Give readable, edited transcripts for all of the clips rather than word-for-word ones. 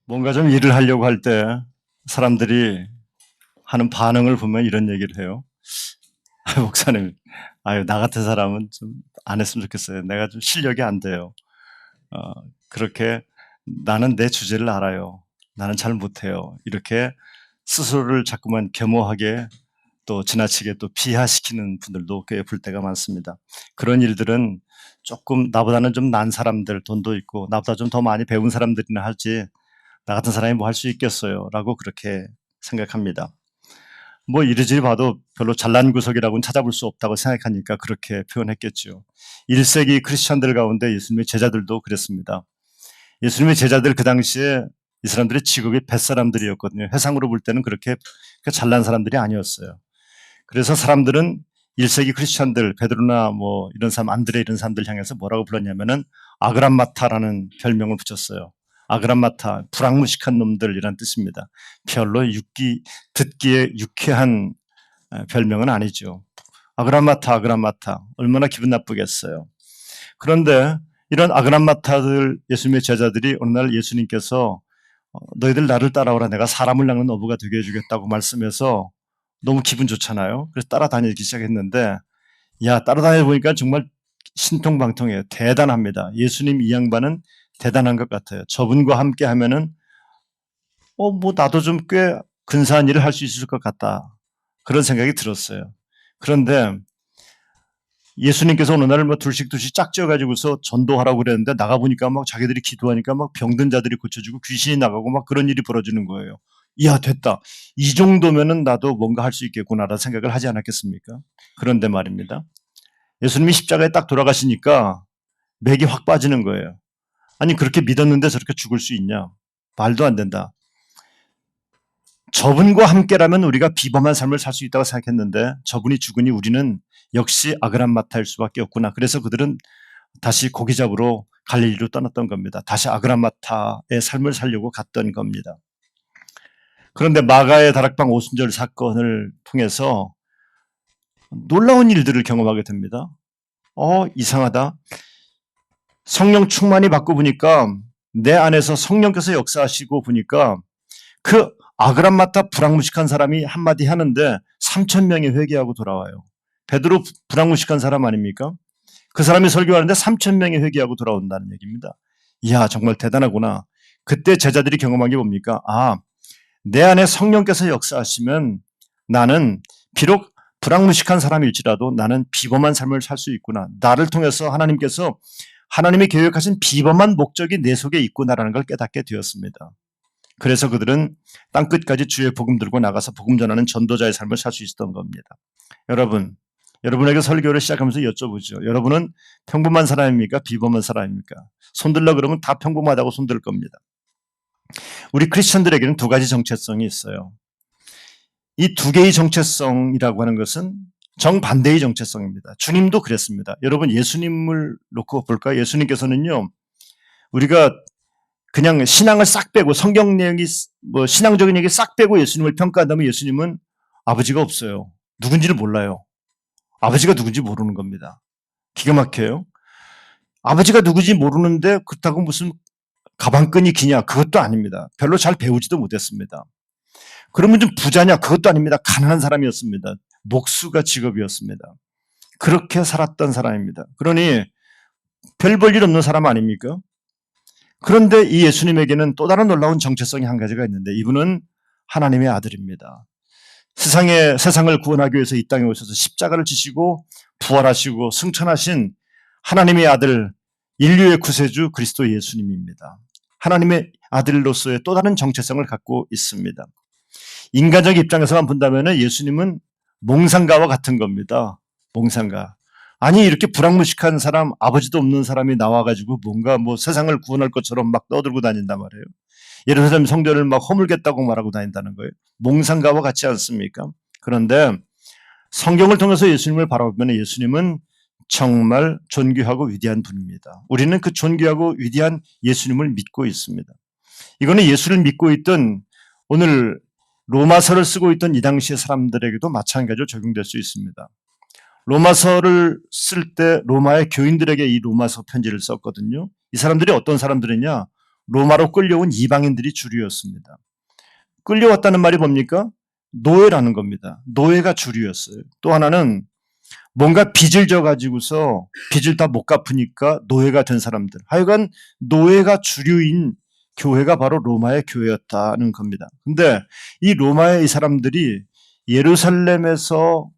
뭔가 좀 일을 하려고 할 때 사람들이 하는 반응을 보면 이런 얘기를 해요. 목사님, 나 같은 사람은 좀 안 했으면 좋겠어요. 내가 좀 실력이 안 돼요. 그렇게 나는 내 주제를 알아요. 나는 잘 못해요. 이렇게 스스로를 자꾸만 겸허하게 또 지나치게 또 비하시키는 분들도 꽤 볼 때가 많습니다. 그런 일들은 조금 나보다는 좀 난 사람들, 돈도 있고 나보다 좀 더 많이 배운 사람들이나 하지 나 같은 사람이 뭐 할 수 있겠어요 라고 그렇게 생각합니다. 뭐 이리저리 봐도 별로 잘난 구석이라고는 찾아볼 수 없다고 생각하니까 그렇게 표현했겠죠. 1세기 크리스천들 가운데 예수님의 제자들도 그랬습니다. 예수님의 제자들 그 당시에 이 사람들의 직업이 뱃사람들이었거든요. 회상으로 볼 때는 그렇게 잘난 사람들이 아니었어요. 그래서 사람들은 1세기 크리스천들 베드로나 뭐 이런 사람 안드레 이런 사람들 향해서 뭐라고 불렀냐면은 아그람마타라는 별명을 붙였어요. 아그람마타, 불황무식한 놈들이란 뜻입니다. 별로 듣기에 유쾌한 별명은 아니죠. 아그람마타, 아그람마타. 얼마나 기분 나쁘겠어요. 그런데 이런 아그람마타들 예수님의 제자들이 어느 날 예수님께서 너희들 나를 따라오라 내가 사람을 낚는 어부가 되게 해주겠다고 말씀해서 너무 기분 좋잖아요. 그래서 따라다니기 시작했는데 따라다니다 보니까 정말 신통방통해요. 대단합니다. 예수님 이 양반은 대단한 것 같아요. 저분과 함께 하면은 뭐 나도 좀 꽤 근사한 일을 할 수 있을 것 같다. 그런 생각이 들었어요. 그런데 예수님께서 어느 날 뭐 둘씩 짝지어가지고서 전도하라고 그랬는데 나가보니까 막 자기들이 기도하니까 막 병든 자들이 고쳐지고 귀신이 나가고 막 그런 일이 벌어지는 거예요. 됐다. 이 정도면은 나도 뭔가 할 수 있겠구나라는 생각을 하지 않았겠습니까? 그런데 말입니다. 예수님이 십자가에 딱 돌아가시니까 맥이 확 빠지는 거예요. 아니 그렇게 믿었는데 저렇게 죽을 수 있냐? 말도 안 된다. 저분과 함께라면 우리가 비범한 삶을 살 수 있다고 생각했는데 저분이 죽으니 우리는 역시 아그람마타일 수밖에 없구나. 그래서 그들은 다시 고기 잡으러 갈릴리로 떠났던 겁니다. 다시 아그람마타의 삶을 살려고 갔던 겁니다. 그런데 마가의 다락방 오순절 사건을 통해서 놀라운 일들을 경험하게 됩니다. 이상하다. 성령 충만히 받고 보니까 내 안에서 성령께서 역사하시고 보니까 그 아그람마타 불황무식한 사람이 한마디 하는데 3,000명이 회개하고 돌아와요. 베드로 불황무식한 사람 아닙니까? 그 사람이 설교하는데 3,000명이 회개하고 돌아온다는 얘기입니다. 정말 대단하구나. 그때 제자들이 경험한 게 뭡니까? 내 안에 성령께서 역사하시면 나는 비록 불황무식한 사람일지라도 나는 비범한 삶을 살 수 있구나. 나를 통해서 하나님께서 하나님이 계획하신 비범한 목적이 내 속에 있구나라는 걸 깨닫게 되었습니다. 그래서 그들은 땅끝까지 주의 복음 들고 나가서 복음 전하는 전도자의 삶을 살 수 있었던 겁니다. 여러분에게 설교를 시작하면서 여쭤보죠. 여러분은 평범한 사람입니까? 비범한 사람입니까? 손들라 그러면 다 평범하다고 손들 겁니다. 우리 크리스천들에게는 두 가지 정체성이 있어요. 이 두 개의 정체성이라고 하는 것은 정반대의 정체성입니다. 주님도 그랬습니다. 여러분 예수님을 놓고 볼까요? 예수님께서는요. 우리가 그냥 신앙을 싹 빼고 성경 내용이 신앙적인 얘기 싹 빼고 예수님을 평가한다면 예수님은 아버지가 없어요. 누군지를 몰라요. 아버지가 누군지 모르는 겁니다. 기가 막혀요. 아버지가 누군지 모르는데 그렇다고 무슨 가방끈이 기냐? 그것도 아닙니다. 별로 잘 배우지도 못했습니다. 그러면 좀 부자냐? 그것도 아닙니다. 가난한 사람이었습니다. 목수가 직업이었습니다. 그렇게 살았던 사람입니다. 그러니 별 볼 일 없는 사람 아닙니까? 그런데 이 예수님에게는 또 다른 놀라운 정체성이 한 가지가 있는데 이분은 하나님의 아들입니다. 세상을 구원하기 위해서 이 땅에 오셔서 십자가를 지시고 부활하시고 승천하신 하나님의 아들, 인류의 구세주 그리스도 예수님입니다. 하나님의 아들로서의 또 다른 정체성을 갖고 있습니다. 인간적 입장에서만 본다면 예수님은 몽상가와 같은 겁니다. 몽상가. 아니 이렇게 불황무식한 사람, 아버지도 없는 사람이 나와가지고 뭔가 세상을 구원할 것처럼 막 떠들고 다닌단 말이에요. 예루살렘 성전을 막 허물겠다고 말하고 다닌다는 거예요. 몽상가와 같지 않습니까? 그런데 성경을 통해서 예수님을 바라보면 예수님은 정말 존귀하고 위대한 분입니다. 우리는 그 존귀하고 위대한 예수님을 믿고 있습니다. 이거는 예수를 믿고 있던 오늘 로마서를 쓰고 있던 이 당시의 사람들에게도 마찬가지로 적용될 수 있습니다. 로마서를 쓸 때 로마의 교인들에게 이 로마서 편지를 썼거든요. 이 사람들이 어떤 사람들이냐? 로마로 끌려온 이방인들이 주류였습니다. 끌려왔다는 말이 뭡니까? 노예라는 겁니다. 노예가 주류였어요. 또 하나는 뭔가 빚을 져가지고서 빚을 다 못 갚으니까 노예가 된 사람들. 하여간 노예가 주류인 교회가 바로 로마의 교회였다는 겁니다. 근데 이 로마의 이 사람들이 예루살렘에서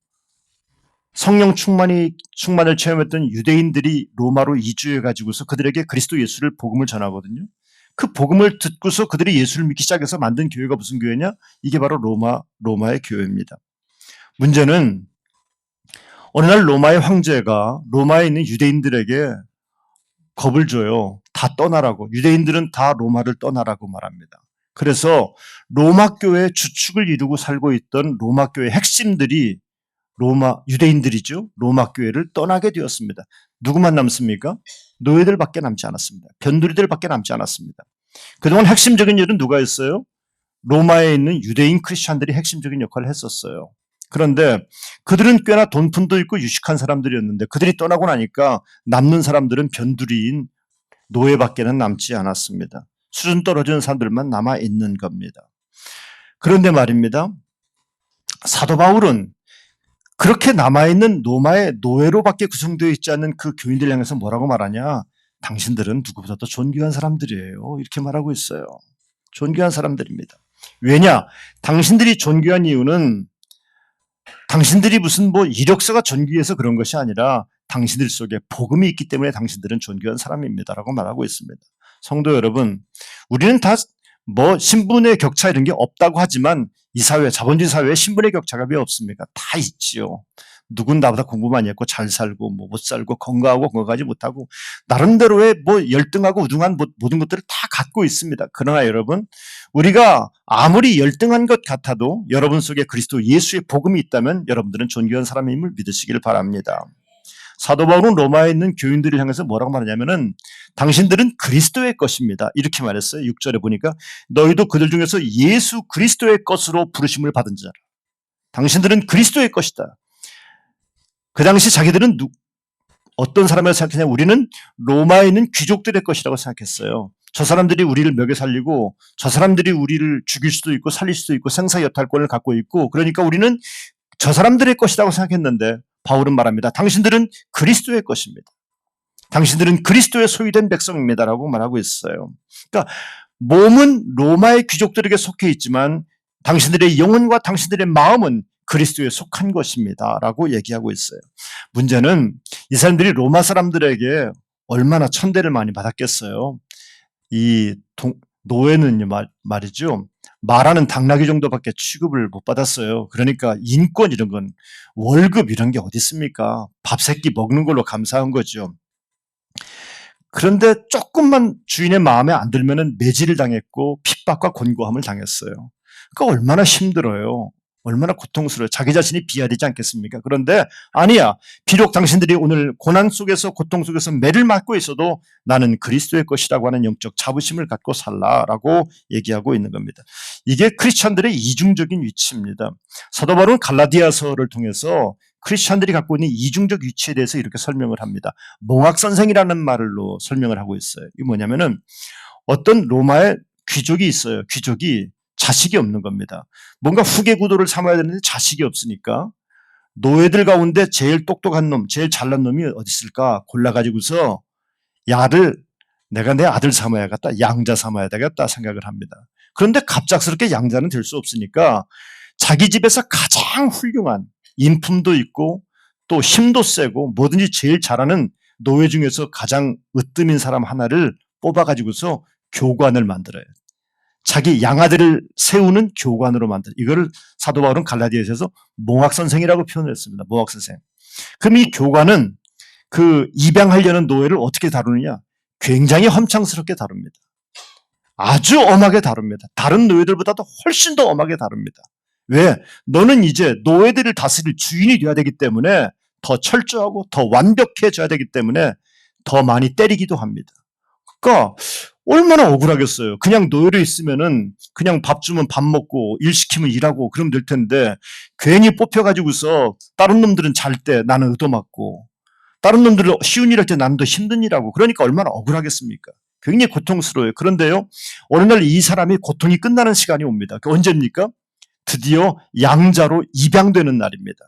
성령 충만을 체험했던 유대인들이 로마로 이주해가지고서 그들에게 그리스도 예수를 복음을 전하거든요. 그 복음을 듣고서 그들이 예수를 믿기 시작해서 만든 교회가 무슨 교회냐? 이게 바로 로마의 교회입니다. 문제는 어느 날 로마의 황제가 로마에 있는 유대인들에게 겁을 줘요. 다 떠나라고. 유대인들은 다 로마를 떠나라고 말합니다. 그래서 로마 교회의 주축을 이루고 살고 있던 로마 교회의 핵심들이 유대인들이죠. 로마 교회를 떠나게 되었습니다. 누구만 남습니까? 노예들밖에 남지 않았습니다. 변두리들밖에 남지 않았습니다. 그동안 핵심적인 일은 누가 했어요? 로마에 있는 유대인 크리스찬들이 핵심적인 역할을 했었어요. 그런데 그들은 꽤나 돈푼도 있고 유식한 사람들이었는데 그들이 떠나고 나니까 남는 사람들은 변두리인 노예밖에는 남지 않았습니다. 수준 떨어지는 사람들만 남아있는 겁니다. 그런데 말입니다. 사도 바울은 그렇게 남아있는 로마의 노예로밖에 구성되어 있지 않는 그 교인들 향해서 뭐라고 말하냐? 당신들은 누구보다도 존귀한 사람들이에요. 이렇게 말하고 있어요. 존귀한 사람들입니다. 왜냐? 당신들이 존귀한 이유는 당신들이 무슨 이력서가 존귀해서 그런 것이 아니라 당신들 속에 복음이 있기 때문에 당신들은 존귀한 사람입니다라고 말하고 있습니다. 성도 여러분, 우리는 다 신분의 격차 이런 게 없다고 하지만 이 사회, 자본주의 사회에 신분의 격차가 왜 없습니까? 다 있지요. 누군 나보다 공부 많이 했고 잘 살고 못 살고 건강하지 못하고 나름대로의 열등하고 우등한 모든 것들을 다 갖고 있습니다. 그러나 여러분, 우리가 아무리 열등한 것 같아도 여러분 속에 그리스도 예수의 복음이 있다면 여러분들은 존귀한 사람임을 믿으시길 바랍니다. 사도 바울은 로마에 있는 교인들을 향해서 뭐라고 말하냐면은 당신들은 그리스도의 것입니다. 이렇게 말했어요. 6절에 보니까 너희도 그들 중에서 예수 그리스도의 것으로 부르심을 받은 자라. 당신들은 그리스도의 것이다. 그 당시 자기들은 어떤 사람이라고 생각했냐? 우리는 로마에 있는 귀족들의 것이라고 생각했어요. 저 사람들이 우리를 먹여 살리고 저 사람들이 우리를 죽일 수도 있고 살릴 수도 있고 생사여탈권을 갖고 있고 그러니까 우리는 저 사람들의 것이라고 생각했는데 바울은 말합니다. 당신들은 그리스도의 것입니다. 당신들은 그리스도의 소유된 백성입니다라고 말하고 있어요. 그러니까 몸은 로마의 귀족들에게 속해 있지만 당신들의 영혼과 당신들의 마음은 그리스도에 속한 것입니다라고 얘기하고 있어요. 문제는 이 사람들이 로마 사람들에게 얼마나 천대를 많이 받았겠어요. 이 노예는 말이죠. 말하는 당나귀 정도밖에 취급을 못 받았어요. 그러니까 인권 이런 건 월급 이런 게 어디 있습니까? 밥 세끼 먹는 걸로 감사한 거죠. 그런데 조금만 주인의 마음에 안 들면은 매질을 당했고 핍박과 곤고함을 당했어요. 그러니까 얼마나 힘들어요. 얼마나 고통스러워요. 자기 자신이 비하되지 않겠습니까? 그런데 아니야. 비록 당신들이 오늘 고난 속에서 고통 속에서 매를 맞고 있어도 나는 그리스도의 것이라고 하는 영적 자부심을 갖고 살라라고 얘기하고 있는 겁니다. 이게 크리스찬들의 이중적인 위치입니다. 사도 바울은 갈라디아서를 통해서 크리스찬들이 갖고 있는 이중적 위치에 대해서 이렇게 설명을 합니다. 몽학선생이라는 말로 설명을 하고 있어요. 이게 뭐냐면은 어떤 로마의 귀족이 있어요. 귀족이 자식이 없는 겁니다. 뭔가 후계 구도를 삼아야 되는데 자식이 없으니까 노예들 가운데 제일 똑똑한 놈, 제일 잘난 놈이 어디 있을까 골라가지고서 내가 내 아들 삼아야겠다, 양자 삼아야 되겠다 생각을 합니다. 그런데 갑작스럽게 양자는 될 수 없으니까 자기 집에서 가장 훌륭한 인품도 있고 또 힘도 세고 뭐든지 제일 잘하는 노예 중에서 가장 으뜸인 사람 하나를 뽑아가지고서 교관을 만들어요. 자기 양아들을 세우는 교관으로 만들. 이거를 사도 바울은 갈라디아서에서 몽학선생이라고 표현을 했습니다. 몽학선생. 그럼 이 교관은 그 입양하려는 노예를 어떻게 다루느냐? 굉장히 험창스럽게 다룹니다. 아주 엄하게 다룹니다. 다른 노예들보다도 훨씬 더 엄하게 다룹니다. 왜? 너는 이제 노예들을 다스릴 주인이 되어야 되기 때문에 더 철저하고 더 완벽해져야 되기 때문에 더 많이 때리기도 합니다. 그러니까 얼마나 억울하겠어요. 그냥 노예로 있으면은 그냥 밥 주면 밥 먹고 일 시키면 일하고 그러면 될 텐데 괜히 뽑혀가지고서 다른 놈들은 잘 때 나는 얻어맞고 다른 놈들은 쉬운 일 할 때 나는 더 힘든 일하고 그러니까 얼마나 억울하겠습니까? 굉장히 고통스러워요. 그런데요, 어느 날 이 사람이 고통이 끝나는 시간이 옵니다. 그 언제입니까? 드디어 양자로 입양되는 날입니다.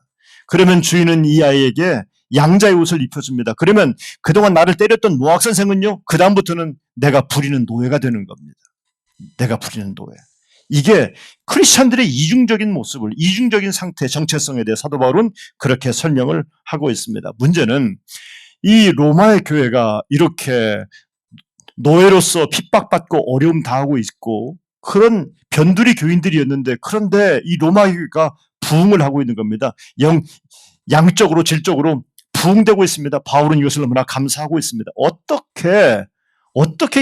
그러면 주인은 이 아이에게 양자의 옷을 입혀줍니다. 그러면 그동안 나를 때렸던 모학 선생은요, 그 다음부터는 내가 부리는 노예가 되는 겁니다. 내가 부리는 노예. 이게 크리스찬들의 이중적인 모습을, 이중적인 상태, 정체성에 대해 사도 바울은 그렇게 설명을 하고 있습니다. 문제는 이 로마의 교회가 이렇게 노예로서 핍박받고 어려움 당하고 있고 그런 변두리 교인들이었는데, 그런데 이 로마 교회가 부흥을 하고 있는 겁니다. 양적으로 질적으로 부흥되고 있습니다. 바울은 이것을 너무나 감사하고 있습니다. 어떻게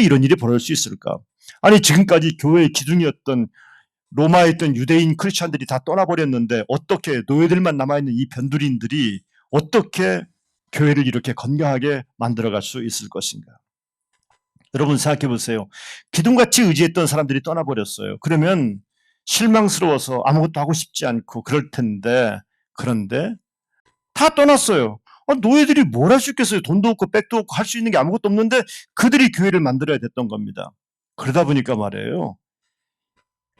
이런 일이 벌어질 수 있을까? 아니, 지금까지 교회의 기둥이었던 로마에 있던 유대인 크리스찬들이 다 떠나버렸는데 어떻게 노예들만 남아있는 이 변두리인들이 어떻게 교회를 이렇게 건강하게 만들어갈 수 있을 것인가? 여러분 생각해 보세요. 기둥같이 의지했던 사람들이 떠나버렸어요. 그러면 실망스러워서 아무것도 하고 싶지 않고 그럴 텐데, 그런데 다 떠났어요. 노예들이 뭘 할 수 있겠어요? 돈도 없고 백도 없고 할 수 있는 게 아무것도 없는데 그들이 교회를 만들어야 됐던 겁니다. 그러다 보니까 말이에요,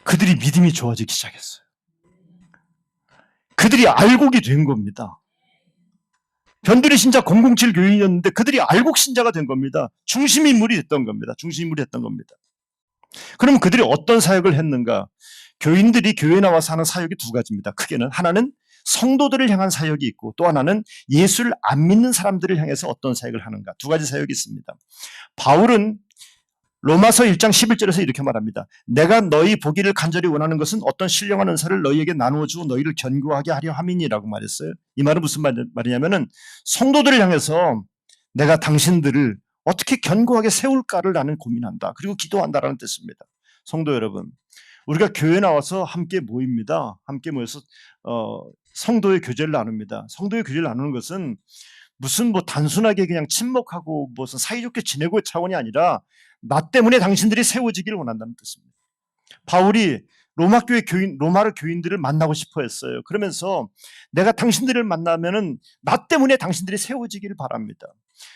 그들이 믿음이 좋아지기 시작했어요. 그들이 알곡이 된 겁니다. 변두리 신자 007 교인이었는데 그들이 알곡 신자가 된 겁니다. 중심 인물이 됐던 겁니다. 중심 인물이 됐던 겁니다. 그럼 그들이 어떤 사역을 했는가? 교인들이 교회에 나와서 하는 사역이 두 가지입니다. 크게는 하나는 성도들을 향한 사역이 있고, 또 하나는 예수를 안 믿는 사람들을 향해서 어떤 사역을 하는가. 두 가지 사역이 있습니다. 바울은 로마서 1장 11절에서 이렇게 말합니다. 내가 너희 보기를 간절히 원하는 것은 어떤 신령한 은사를 너희에게 나누어 주고 너희를 견고하게 하려 함이니라고 말했어요. 이 말은 무슨 말이냐면은 성도들을 향해서 내가 당신들을 어떻게 견고하게 세울까를 나는 고민한다. 그리고 기도한다라는 뜻입니다. 성도 여러분, 우리가 교회에 나와서 함께 모입니다. 함께 모여서 성도의 교제를 나눕니다. 성도의 교제를 나누는 것은 무슨 단순하게 그냥 친목하고 무슨 사이좋게 지내고의 차원이 아니라 나 때문에 당신들이 세워지기를 원한다는 뜻입니다. 바울이 로마의 교인들을 만나고 싶어 했어요. 그러면서 내가 당신들을 만나면은 나 때문에 당신들이 세워지기를 바랍니다.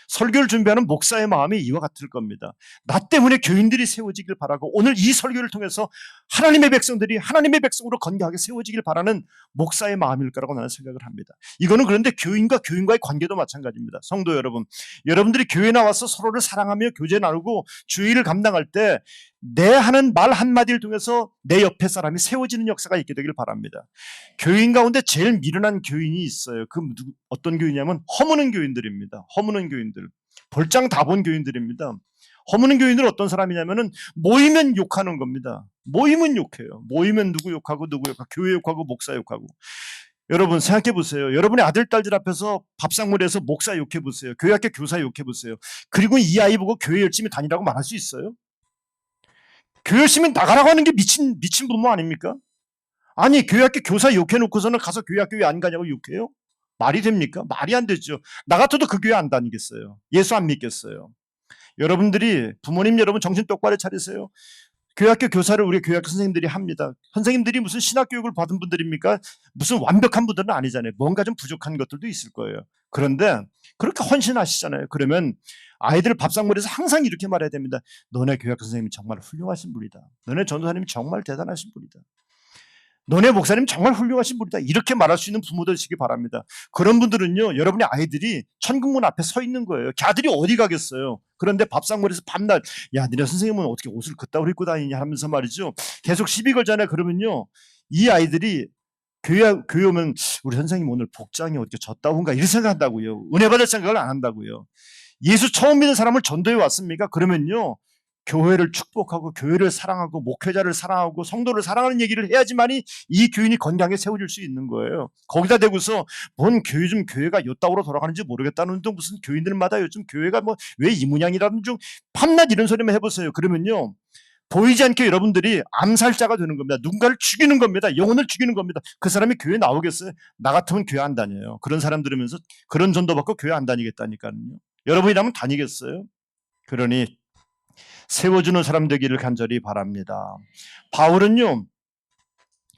설교를 준비하는 목사의 마음이 이와 같을 겁니다. 나 때문에 교인들이 세워지길 바라고, 오늘 이 설교를 통해서 하나님의 백성들이 하나님의 백성으로 건강하게 세워지길 바라는 목사의 마음일 거라고 나는 생각을 합니다. 이거는 그런데 교인과 교인과의 관계도 마찬가지입니다. 성도 여러분, 여러분들이 교회에 나와서 서로를 사랑하며 교제 나누고 주의를 감당할 때 내 하는 말 한마디를 통해서 내 옆에 사람이 세워지는 역사가 있게 되길 바랍니다. 교인 가운데 제일 미련한 교인이 있어요. 어떤 교인이냐면 허무는 교인들입니다. 허무는 교인들. 볼장 다 본 교인들입니다. 허무는 교인들은 어떤 사람이냐면은 모이면 욕하는 겁니다. 모이면 욕해요. 모이면 누구 욕하고 누구 욕하고 교회 욕하고 목사 욕하고. 여러분 생각해 보세요. 여러분의 아들 딸들 앞에서 밥상머리에서 목사 욕해 보세요. 교회 학교 교사 욕해 보세요. 그리고 이 아이 보고 교회 열심히 다니라고 말할 수 있어요? 교회 열심히 나가라고 하는 게 미친 부모 아닙니까? 아니, 교회 학교 교사 욕해 놓고서는 가서 교회 학교 왜 안 가냐고 욕해요? 말이 됩니까? 말이 안 되죠. 나 같아도 그 교회 안 다니겠어요. 예수 안 믿겠어요. 여러분들이, 부모님 여러분 정신 똑바로 차리세요. 교회학교 교사를 우리 교회학교 선생님들이 합니다. 선생님들이 무슨 신학교육을 받은 분들입니까? 무슨 완벽한 분들은 아니잖아요. 뭔가 좀 부족한 것들도 있을 거예요. 그런데 그렇게 헌신하시잖아요. 그러면 아이들 밥상머리에서 항상 이렇게 말해야 됩니다. 너네 교회학교 선생님이 정말 훌륭하신 분이다. 너네 전도사님이 정말 대단하신 분이다. 너네 목사님 정말 훌륭하신 분이다. 이렇게 말할 수 있는 부모들이시기 바랍니다. 그런 분들은요, 여러분의 아이들이 천국문 앞에 서 있는 거예요. 걔들이 어디 가겠어요. 그런데 밥상머리에서 밤낮, 야, 니네 선생님은 어떻게 옷을 그따위로 입고 다니냐 하면서 말이죠. 계속 시비 걸잖아요. 그러면요, 이 아이들이 교회 오면 우리 선생님 오늘 복장이 어떻게 졌다고인가 이렇게 생각한다고요. 은혜 받을 생각을 안 한다고요. 예수 처음 믿는 사람을 전도해 왔습니까? 그러면요, 교회를 축복하고 교회를 사랑하고 목회자를 사랑하고 성도를 사랑하는 얘기를 해야지만이 이 교인이 건강하게 세워질 수 있는 거예요. 거기다 대고서 뭔 교회가 요따구로 돌아가는지 모르겠다는 둥 무슨 교인들마다 요즘 교회가 왜 이 모양이라는 중 밤낮 이런 소리만 해보세요. 그러면요, 보이지 않게 여러분들이 암살자가 되는 겁니다. 누군가를 죽이는 겁니다. 영혼을 죽이는 겁니다. 그 사람이 교회 나오겠어요? 나 같으면 교회 안 다녀요. 그런 사람 들으면서 그런 전도 받고 교회 안 다니겠다니까요. 여러분이라면 다니겠어요? 그러니 세워주는 사람 되기를 간절히 바랍니다. 바울은요,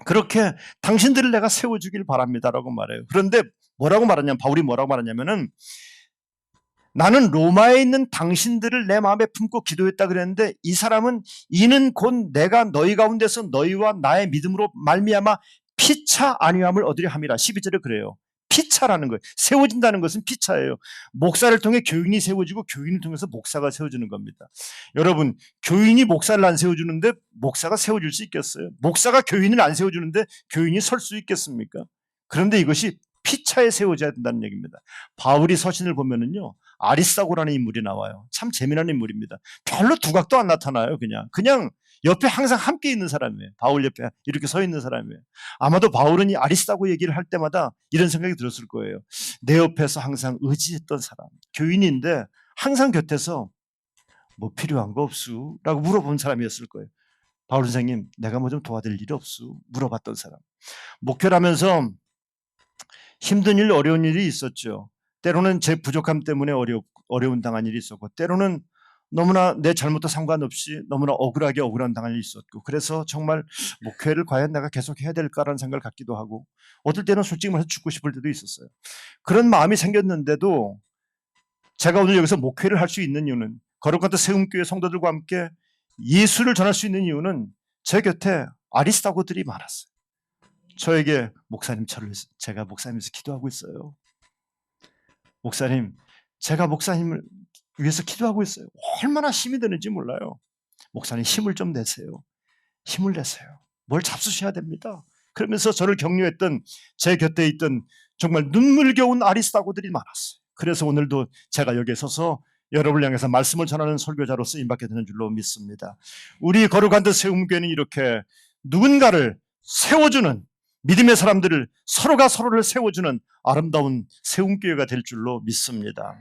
그렇게 당신들을 내가 세워주길 바랍니다라고 말해요. 그런데 바울이 뭐라고 말하냐면은 나는 로마에 있는 당신들을 내 마음에 품고 기도했다 그랬는데 이 사람은 이는 곧 내가 너희 가운데서 너희와 나의 믿음으로 말미암아 피차 안위함을 얻으려 함이라. 12절에 그래요. 피차라는 거예요. 세워진다는 것은 피차예요. 목사를 통해 교인이 세워지고 교인을 통해서 목사가 세워지는 겁니다. 여러분, 교인이 목사를 안 세워주는데 목사가 세워줄 수 있겠어요? 목사가 교인을 안 세워주는데 교인이 설 수 있겠습니까? 그런데 이것이 피차에 세워져야 된다는 얘기입니다. 바울이 서신을 보면은요, 아리스다고라는 인물이 나와요. 참 재미난 인물입니다. 별로 두각도 안 나타나요. 그냥 옆에 항상 함께 있는 사람이에요. 바울 옆에 이렇게 서 있는 사람이에요. 아마도 바울은 이 아리스다고 얘기를 할 때마다 이런 생각이 들었을 거예요. 내 옆에서 항상 의지했던 사람, 교인인데 항상 곁에서 뭐 필요한 거 없수? 라고 물어본 사람이었을 거예요. 바울 선생님, 내가 뭐 좀 도와드릴 일이 없수? 물어봤던 사람. 목회를 하면서 힘든 일, 어려운 일이 있었죠. 때로는 제 부족함 때문에 어려운 당한 일이 있었고, 때로는 너무나 내 잘못도 상관없이 너무나 억울한 당한 일이 있었고, 그래서 정말 목회를 과연 내가 계속 해야 될까라는 생각을 갖기도 하고, 어떨 때는 솔직히 말해서 죽고 싶을 때도 있었어요. 그런 마음이 생겼는데도 제가 오늘 여기서 목회를 할 수 있는 이유는, 거룩한 세움교회 성도들과 함께 예수를 전할 수 있는 이유는 제 곁에 아리스다고들이 많았어요. 저에게 목사님, 제가 목사님에서 기도하고 있어요. 목사님, 제가 목사님을 위해서 기도하고 있어요. 얼마나 힘이 드는지 몰라요. 목사님, 힘을 좀 내세요. 힘을 내세요. 뭘 잡수셔야 됩니다. 그러면서 저를 격려했던 제 곁에 있던 정말 눈물겨운 아리스다고들이 많았어요. 그래서 오늘도 제가 여기에 서서 여러분을 향해서 말씀을 전하는 설교자로 쓰임받게 되는 줄로 믿습니다. 우리 거룩한 세움교회는 이렇게 누군가를 세워주는, 믿음의 사람들을, 서로가 서로를 세워주는 아름다운 세움교회가 될 줄로 믿습니다.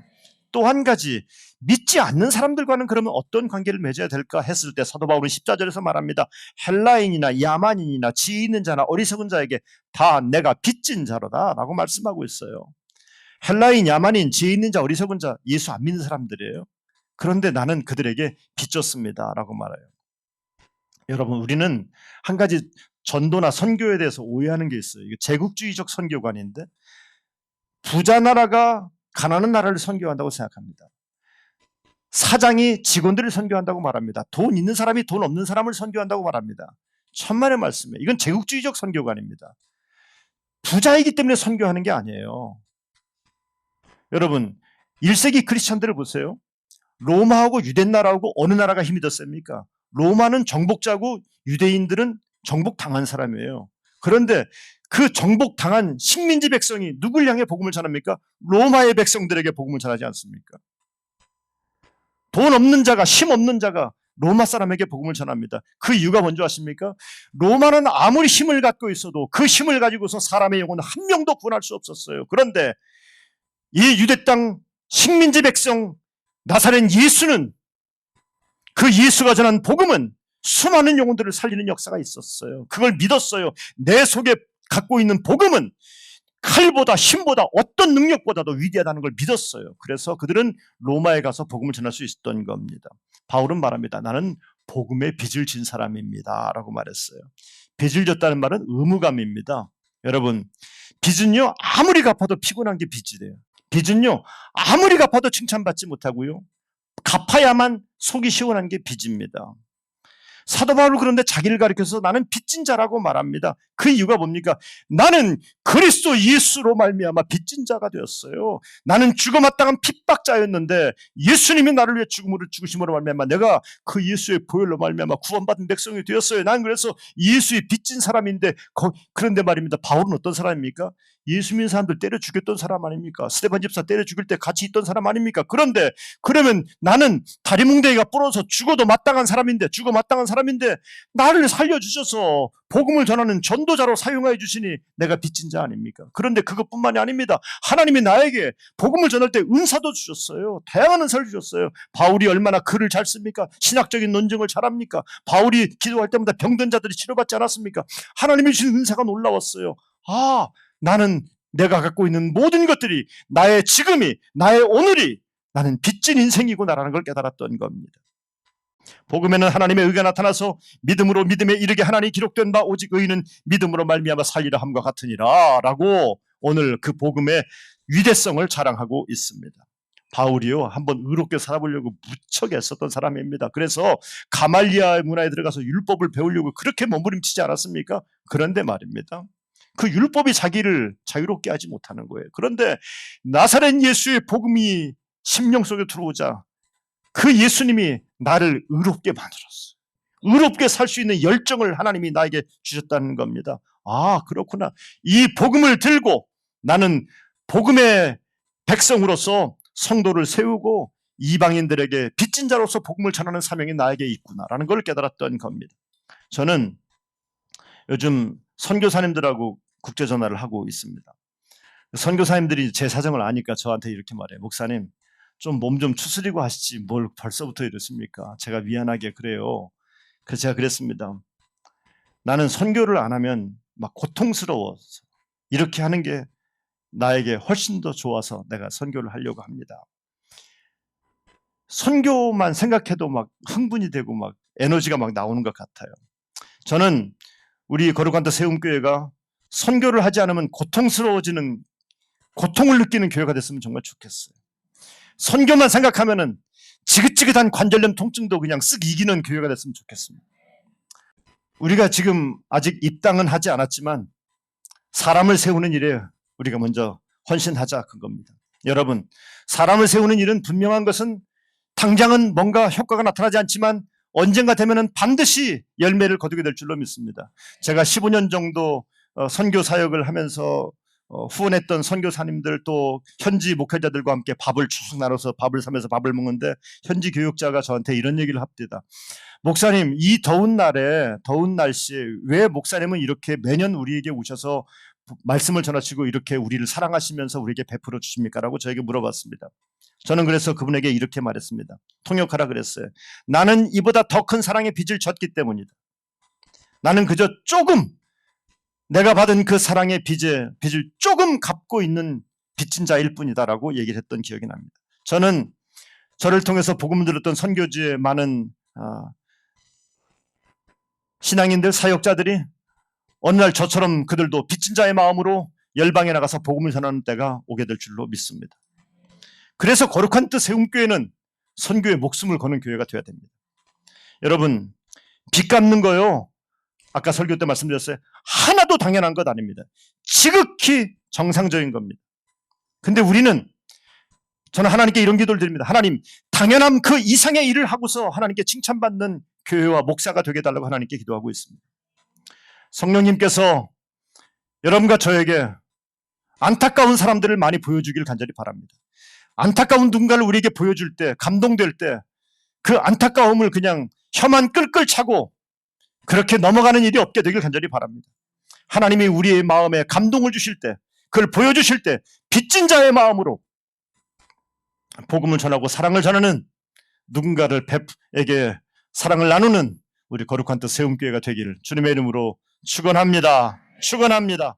또 한 가지, 믿지 않는 사람들과는 그러면 어떤 관계를 맺어야 될까 했을 때 사도 바울은 14절에서 말합니다. 헬라인이나 야만인이나 지혜 있는 자나 어리석은 자에게 다 내가 빚진 자로다 라고 말씀하고 있어요. 헬라인, 야만인, 지혜 있는 자, 어리석은 자, 예수 안 믿는 사람들이에요. 그런데 나는 그들에게 빚졌습니다 라고 말해요. 여러분, 우리는 한 가지 전도나 선교에 대해서 오해하는 게 있어요. 이게 제국주의적 선교관인데, 부자 나라가 가난한 나라를 선교한다고 생각합니다. 사장이 직원들을 선교한다고 말합니다. 돈 있는 사람이 돈 없는 사람을 선교한다고 말합니다. 천만의 말씀이에요. 이건 제국주의적 선교관입니다. 부자이기 때문에 선교하는 게 아니에요. 여러분, 1세기 크리스천들을 보세요. 로마하고 유대 나라하고 어느 나라가 힘이 더 셉니까? 로마는 정복자고 유대인들은 정복당한 사람이에요. 그런데 그 정복당한 식민지 백성이 누굴 향해 복음을 전합니까? 로마의 백성들에게 복음을 전하지 않습니까? 돈 없는 자가, 힘 없는 자가 로마 사람에게 복음을 전합니다. 그 이유가 뭔지 아십니까? 로마는 아무리 힘을 갖고 있어도 그 힘을 가지고서 사람의 영혼을 한 명도 구원할 수 없었어요. 그런데 이 유대 땅 식민지 백성 나사렛 예수는, 그 예수가 전한 복음은 수많은 영혼들을 살리는 역사가 있었어요. 그걸 믿었어요. 내 속에 갖고 있는 복음은 칼보다 힘보다 어떤 능력보다도 위대하다는 걸 믿었어요. 그래서 그들은 로마에 가서 복음을 전할 수 있었던 겁니다. 바울은 말합니다. 나는 복음의 빚을 진 사람입니다 라고 말했어요. 빚을 졌다는 말은 의무감입니다. 여러분, 빚은요 아무리 갚아도 피곤한 게 빚이래요. 빚은요 아무리 갚아도 칭찬받지 못하고요, 갚아야만 속이 시원한 게 빚입니다. 사도 바울은 그런데 자기를 가리켜서 나는 빚진 자라고 말합니다. 그 이유가 뭡니까? 나는 그리스도 예수로 말미암아 빚진 자가 되었어요. 나는 죽어마땅한 핍박자였는데 예수님이 나를 위해 죽으심으로 말미암아 내가 그 예수의 보혈로 말미암아 구원받은 백성이 되었어요. 난 그래서 예수의 빚진 사람인데, 그런데 말입니다. 바울은 어떤 사람입니까? 예수 믿는 사람들 때려 죽였던 사람 아닙니까? 스데반 집사 때려 죽일 때 같이 있던 사람 아닙니까? 그런데 그러면 나는 다리 뭉대기가 부러져서 죽어도 마땅한 사람인데 나를 살려주셔서 복음을 전하는 전도자로 사용해 주시니 내가 빚진 자 아닙니까? 그런데 그것뿐만이 아닙니다. 하나님이 나에게 복음을 전할 때 은사도 주셨어요. 다양한 은사를 주셨어요. 바울이 얼마나 글을 잘 씁니까? 신학적인 논증을 잘합니까? 바울이 기도할 때마다 병든 자들이 치료받지 않았습니까? 하나님이 주신 은사가 놀라웠어요. 나는 내가 갖고 있는 모든 것들이, 나의 지금이, 나의 오늘이 나는 빚진 인생이구나라는 걸 깨달았던 겁니다. 복음에는 하나님의 의가 나타나서 믿음으로 믿음에 이르게 하나니 기록된 바 오직 의인은 믿음으로 말미암아 살리라 함과 같으니라 라고 오늘 그 복음의 위대성을 자랑하고 있습니다. 바울이요 한번 의롭게 살아보려고 무척 애썼던 사람입니다. 그래서 가말리아의 문화에 들어가서 율법을 배우려고 그렇게 몸부림치지 않았습니까? 그런데 말입니다. 그 율법이 자기를 자유롭게 하지 못하는 거예요. 그런데 나사렛 예수의 복음이 심령 속에 들어오자 그 예수님이 나를 의롭게 만들었어요. 의롭게 살 수 있는 열정을 하나님이 나에게 주셨다는 겁니다. 아, 그렇구나. 이 복음을 들고 나는 복음의 백성으로서 성도를 세우고 이방인들에게 빚진 자로서 복음을 전하는 사명이 나에게 있구나라는 걸 깨달았던 겁니다. 저는 요즘 선교사님들하고 국제전화를 하고 있습니다. 선교사님들이 제 사정을 아니까 저한테 이렇게 말해요. 목사님, 좀 몸 좀 추스리고 하시지 뭘 벌써부터 이러십니까? 제가 미안하게 그래요. 그래서 제가 그랬습니다. 나는 선교를 안 하면 막 고통스러워서 이렇게 하는 게 나에게 훨씬 더 좋아서 내가 선교를 하려고 합니다. 선교만 생각해도 막 흥분이 되고 막 에너지가 막 나오는 것 같아요. 저는 우리 거룩한 세움교회가 선교를 하지 않으면 고통스러워지는, 고통을 느끼는 교회가 됐으면 정말 좋겠어요. 선교만 생각하면은 지긋지긋한 관절염 통증도 그냥 쓱 이기는 교회가 됐으면 좋겠습니다. 우리가 지금 아직 입당은 하지 않았지만 사람을 세우는 일에 우리가 먼저 헌신하자 그겁니다. 여러분, 사람을 세우는 일은 분명한 것은 당장은 뭔가 효과가 나타나지 않지만 언젠가 되면은 반드시 열매를 거두게 될 줄로 믿습니다. 제가 15년 정도 선교 사역을 하면서 후원했던 선교사님들 또 현지 목회자들과 함께 밥을 쭉 나눠서 밥을 사면서 밥을 먹는데 현지 교육자가 저한테 이런 얘기를 합니다. 목사님, 이 더운 날에, 더운 날씨에 왜 목사님은 이렇게 매년 우리에게 오셔서 말씀을 전하시고 이렇게 우리를 사랑하시면서 우리에게 베풀어 주십니까? 라고 저에게 물어봤습니다. 저는 그래서 그분에게 이렇게 말했습니다. 통역하라 그랬어요. 나는 이보다 더 큰 사랑의 빚을 졌기 때문이다. 나는 그저 조금 내가 받은 그 사랑의 빚을 조금 갚고 있는 빚진 자일 뿐이다라고 얘기를 했던 기억이 납니다. 저는 저를 통해서 복음을 들었던 선교지의 많은 신앙인들, 사역자들이 어느 날 저처럼 그들도 빚진 자의 마음으로 열방에 나가서 복음을 전하는 때가 오게 될 줄로 믿습니다. 그래서 거룩한 뜻 세움교회는 선교에 목숨을 거는 교회가 되어야 됩니다. 여러분, 빚 갚는 거요, 아까 설교 때 말씀드렸어요. 하나도 당연한 것 아닙니다. 지극히 정상적인 겁니다. 근데 우리는, 저는 하나님께 이런 기도를 드립니다. 하나님, 당연함 그 이상의 일을 하고서 하나님께 칭찬받는 교회와 목사가 되게 해달라고 하나님께 기도하고 있습니다. 성령님께서 여러분과 저에게 안타까운 사람들을 많이 보여주길 간절히 바랍니다. 안타까운 누군가를 우리에게 보여줄 때, 감동될 때 그 안타까움을 그냥 혀만 끌끌 차고 그렇게 넘어가는 일이 없게 되길 간절히 바랍니다. 하나님이 우리의 마음에 감동을 주실 때, 그걸 보여주실 때 빚진 자의 마음으로 복음을 전하고 사랑을 전하는, 누군가에게 사랑을 나누는 우리 거룩한 뜻 세움교회가 되기를 주님의 이름으로 축원합니다. 축원합니다.